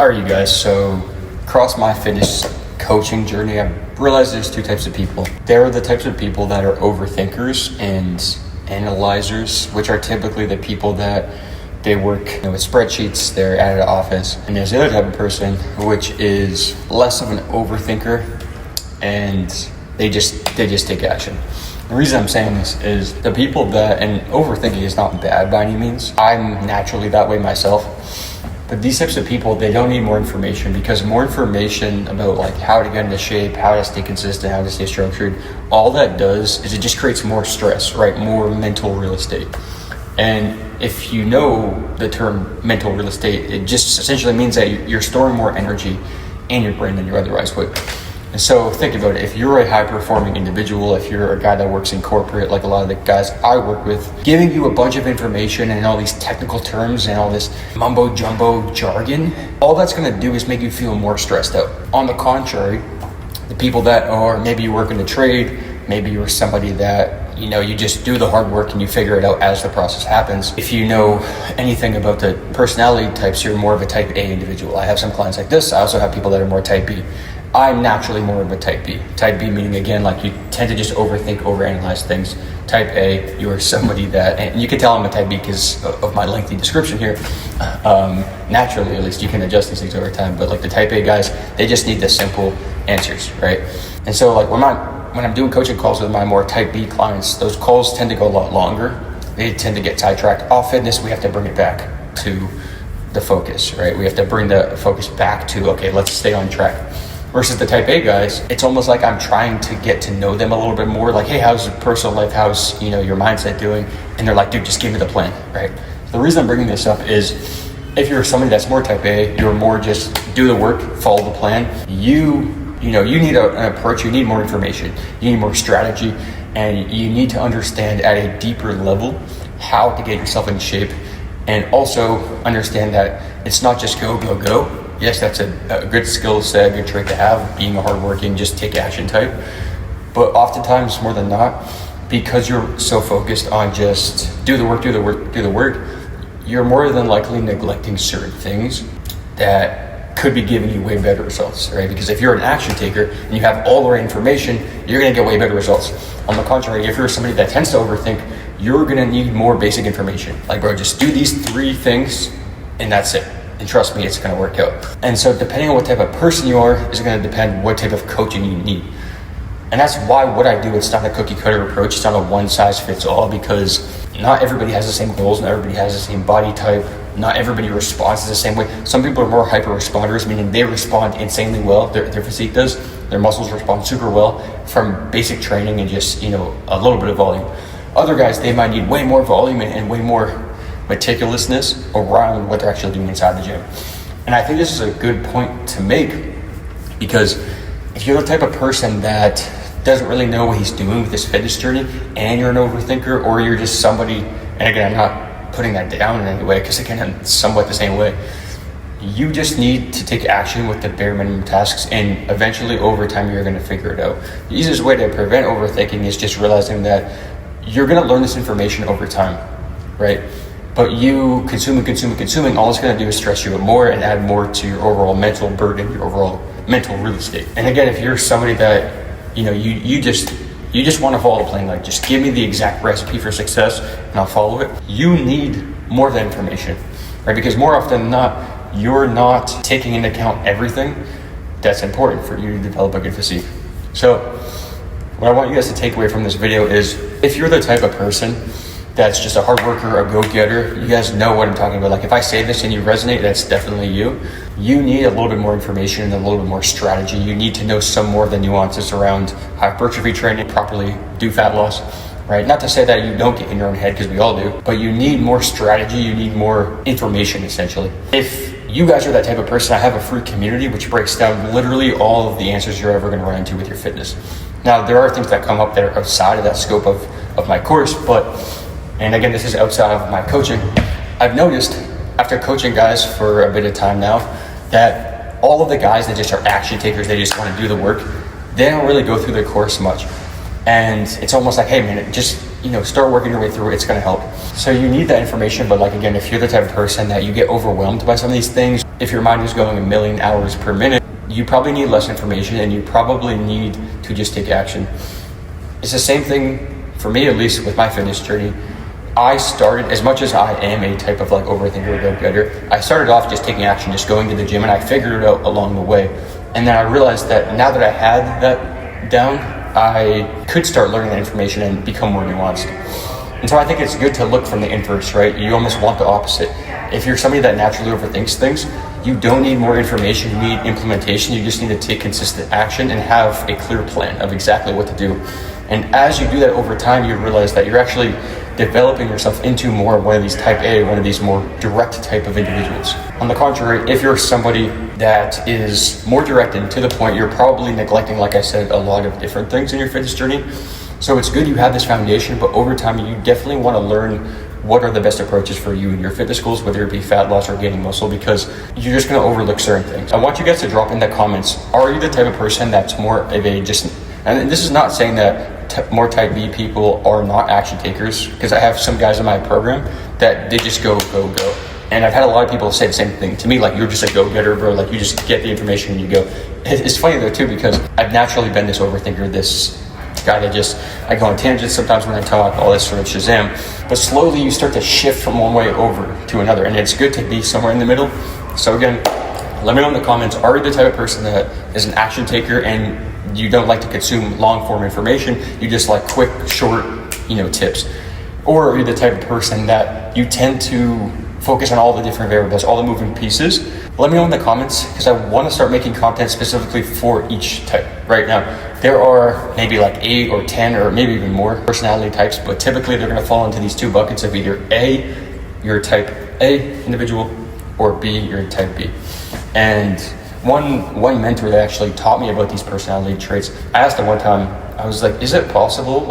How are you guys? So, across my fitness coaching journey, I've realized there's two types of people. There are the types of people that are overthinkers and analyzers, which are typically the people that they work with spreadsheets, they're at an office. And there's the other type of person, which is less of an overthinker and they just take action. The reason I'm saying this is the people that, and overthinking is not bad by any means. I'm naturally that way myself. But these types of people, they don't need more information, because more information about like how to get into shape, how to stay consistent, how to stay structured, all that does is it just creates more stress, right? More mental real estate. And if you know the term mental real estate, it just essentially means that you're storing more energy in your brain than you otherwise would. And so think about it. If you're a high-performing individual, if you're a guy that works in corporate, like a lot of the guys I work with, giving you a bunch of information and all these technical terms and all this mumbo-jumbo jargon, all that's going to do is make you feel more stressed out. On the contrary, the people that are, maybe you work in the trade, maybe you're somebody that, you just do the hard work and you figure it out as the process happens. If you know anything about the personality types, you're more of a type A individual. I have some clients like this. I also have people that are more type B. I'm naturally more of a type B. Type B meaning, again, like you tend to just overthink, overanalyze things. Type A, you are somebody that, and you can tell I'm a type B because of my lengthy description here. Naturally, at least, you can adjust these things over time. But like the type A guys, they just need the simple answers, right? And so like when I'm doing coaching calls with my more type B clients, those calls tend to go a lot longer. They tend to get sidetracked. Off fitness, we have to bring it back to the focus, right? We have to bring the focus back to, okay, let's stay on track. Versus the type A guys, it's almost like I'm trying to get to know them a little bit more. Like, hey, how's your personal life? How's, your mindset doing? And they're like, dude, just give me the plan, right? So the reason I'm bringing this up is if you're somebody that's more type A, you're more just do the work, follow the plan. You need an approach, you need more information, you need more strategy, and you need to understand at a deeper level how to get yourself in shape, and also understand that it's not just go, go, go. Yes, that's a good skill set, a good trait to have, being a hardworking, just take action type. But oftentimes, more than not, because you're so focused on just do the work, you're more than likely neglecting certain things that could be giving you way better results, right? Because if you're an action taker and you have all the right information, you're gonna get way better results. On the contrary, if you're somebody that tends to overthink, you're gonna need more basic information. Like, bro, just do these 3 things and that's it. And trust me, it's going to work out. And so depending on what type of person you are, is going to depend what type of coaching you need. And that's why what I do, it's not a cookie cutter approach. It's not a one size fits all, because not everybody has the same goals. Not everybody has the same body type. Not everybody responds the same way. Some people are more hyper responders, meaning they respond insanely well. Their physique does. Their muscles respond super well from basic training and just, a little bit of volume. Other guys, they might need way more volume and way more meticulousness around what they're actually doing inside the gym. And I think this is a good point to make, because if you're the type of person that doesn't really know what he's doing with his fitness journey, and you're an overthinker, or you're just somebody, and again, I'm not putting that down in any way, because again, I'm somewhat the same way, you just need to take action with the bare minimum tasks, and eventually over time you're going to figure it out. The easiest way to prevent overthinking is just realizing that you're going to learn this information over time, right? But you consuming, all it's going to do is stress you out more and add more to your overall mental burden, your overall mental real estate. And again, if you're somebody that, you just want to follow the plan, like just give me the exact recipe for success and I'll follow it. You need more of that information, right? Because more often than not, you're not taking into account everything that's important for you to develop a good physique. So what I want you guys to take away from this video is, if you're the type of person that's just a hard worker, a go-getter, you guys know what I'm talking about. Like, if I say this and you resonate, that's definitely you. You need a little bit more information and a little bit more strategy. You need to know some more of the nuances around hypertrophy training, properly do fat loss, right? Not to say that you don't get in your own head, because we all do, but you need more strategy, you need more information, essentially. If you guys are that type of person, I have a free community which breaks down literally all of the answers you're ever going to run into with your fitness. Now, there are things that come up that are outside of that scope of my course, and again, this is outside of my coaching. I've noticed, after coaching guys for a bit of time now, that all of the guys that just are action takers, they just want to do the work, they don't really go through the course much. And it's almost like, hey man, just start working your way through it, it's going to help. So you need that information, but like again, if you're the type of person that you get overwhelmed by some of these things, if your mind is going a million hours per minute, you probably need less information and you probably need to just take action. It's the same thing for me, at least with my fitness journey. I started, as much as I am a type of like overthinker or go-getter, I started off just taking action, just going to the gym, and I figured it out along the way. And then I realized that now that I had that down, I could start learning that information and become more nuanced. And so I think it's good to look from the inverse, right? You almost want the opposite. If you're somebody that naturally overthinks things, you don't need more information, you need implementation. You just need to take consistent action and have a clear plan of exactly what to do. And as you do that over time, you realize that you're actually developing yourself into more one of these type A, one of these more direct type of individuals. On the contrary, if you're somebody that is more direct and to the point, you're probably neglecting, like I said, a lot of different things in your fitness journey. So it's good you have this foundation, but over time, you definitely want to learn what are the best approaches for you in your fitness goals, whether it be fat loss or gaining muscle, because you're just going to overlook certain things. I want you guys to drop in the comments, are you the type of person that's more of a just, and this is not saying that more type B people are not action takers, because I have some guys in my program that they just go. And I've had a lot of people say the same thing to me, like, you're just a go-getter, bro, like you just get the information and you go. It's funny though too, because I've naturally been this overthinker, this guy that I go on tangents sometimes when I talk, all this sort of Shazam, but slowly you start to shift from one way over to another, and it's good to be somewhere in the middle. So again, let me know in the comments, are you the type of person that is an action taker and you don't like to consume long form information, you just like quick, short, tips? Or are you the type of person that you tend to focus on all the different variables, all the moving pieces? Let me know in the comments, because I want to start making content specifically for each type. Right now, there are maybe like 8 or 10 or maybe even more personality types, but typically they're going to fall into these two buckets of either A, you're a type A individual, or B, you're a type B. And one mentor that actually taught me about these personality traits, I asked him one time, I was like, is it possible,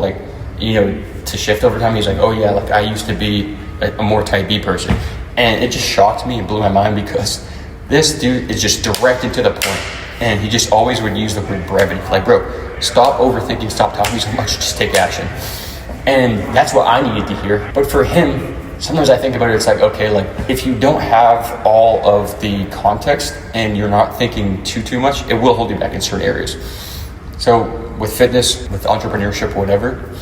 to shift over time? He's like, oh yeah, I used to be a more type B person. And it just shocked me and blew my mind, because this dude is just direct and to the point. And he just always would use the word brevity. Like, bro, stop overthinking, stop talking so much, just take action. And that's what I needed to hear. But for him, sometimes I think about it, it's like, okay, if you don't have all of the context and you're not thinking too much, it will hold you back in certain areas. So with fitness, with entrepreneurship, whatever,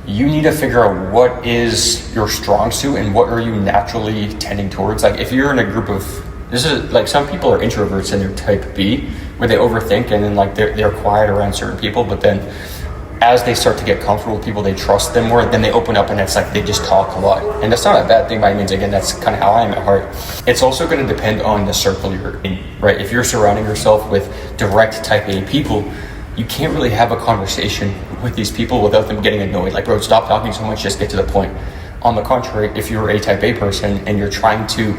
you need to figure out what is your strong suit and what are you naturally tending towards. Like, if you're in a group of, some people are introverts and they're type B, where they overthink and then they're quiet around certain people, but then as they start to get comfortable with people, they trust them more, then they open up and it's like they just talk a lot. And that's not a bad thing by any means. Again, that's kind of how I am at heart. It's also going to depend on the circle you're in, right? If you're surrounding yourself with direct type A people, you can't really have a conversation with these people without them getting annoyed. Like, bro, stop talking so much, just get to the point. On the contrary, if you're a type A person and you're trying to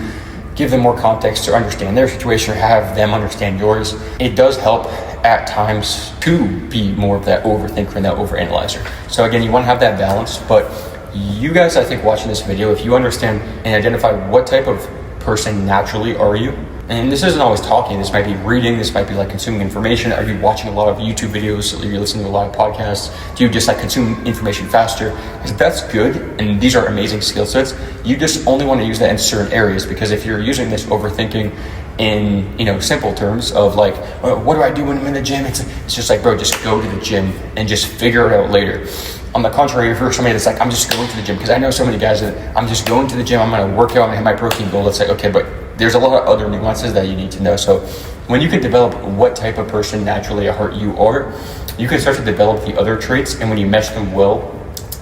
give them more context to understand their situation or have them understand yours, it does help at times to be more of that overthinker and that overanalyzer. So again, you want to have that balance, but you guys, I think, watching this video, if you understand and identify what type of person naturally are you, and this isn't always talking, this might be reading, this might be consuming information. Are you watching a lot of YouTube videos? Are you listening to a lot of podcasts? Do you just consume information faster? Because that's good, and these are amazing skill sets. You just only want to use that in certain areas, because if you're using this overthinking in simple terms of what do I do when I'm in the gym? It's just bro, just go to the gym and just figure it out later. On the contrary, if you're somebody that's I'm just going to the gym, because I know so many guys that I'm just going to the gym, I'm going to work out, I'm going to hit my protein goal. It's okay, but there's a lot of other nuances that you need to know. So when you can develop what type of person naturally at heart you are, you can start to develop the other traits, and when you mesh them well,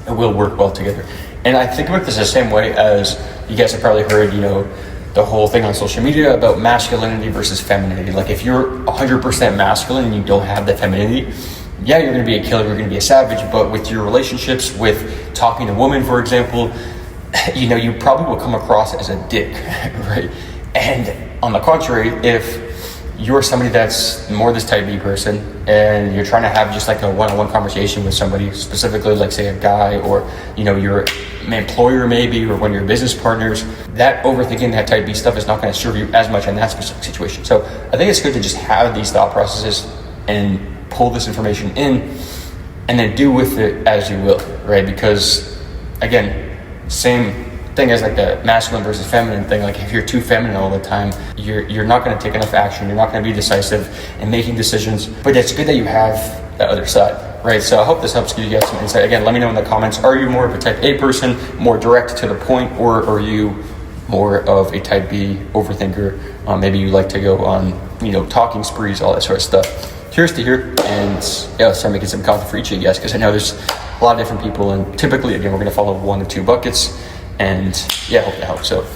it will work well together. And I think about this the same way as you guys have probably heard, the whole thing on social media about masculinity versus femininity. If you're 100% masculine and you don't have the femininity, yeah, you're going to be a killer, you're going to be a savage, but with your relationships, with talking to women, for example, you probably will come across as a dick, right? And on the contrary, if you're somebody that's more this type B person and you're trying to have just a one-on-one conversation with somebody, specifically say a guy or your employer maybe, or one of your business partners, that overthinking that type B stuff is not going to serve you as much in that specific situation. So I think it's good to just have these thought processes and pull this information in and then do with it as you will, right? Because again, same thing is like the masculine versus feminine thing. Like if you're too feminine all the time, you're not going to take enough action. You're not going to be decisive in making decisions. But it's good that you have the other side, right? So I hope this helps give you guys some insight. Again, let me know in the comments. Are you more of a type A person, more direct to the point, or are you more of a type B overthinker? Maybe you like to go on, talking sprees, all that sort of stuff. Curious to hear, and yeah, let's start making some content for each of you guys, because I know there's a lot of different people, and typically, again, we're going to follow 1 or 2 buckets, and yeah, I hope that helps. So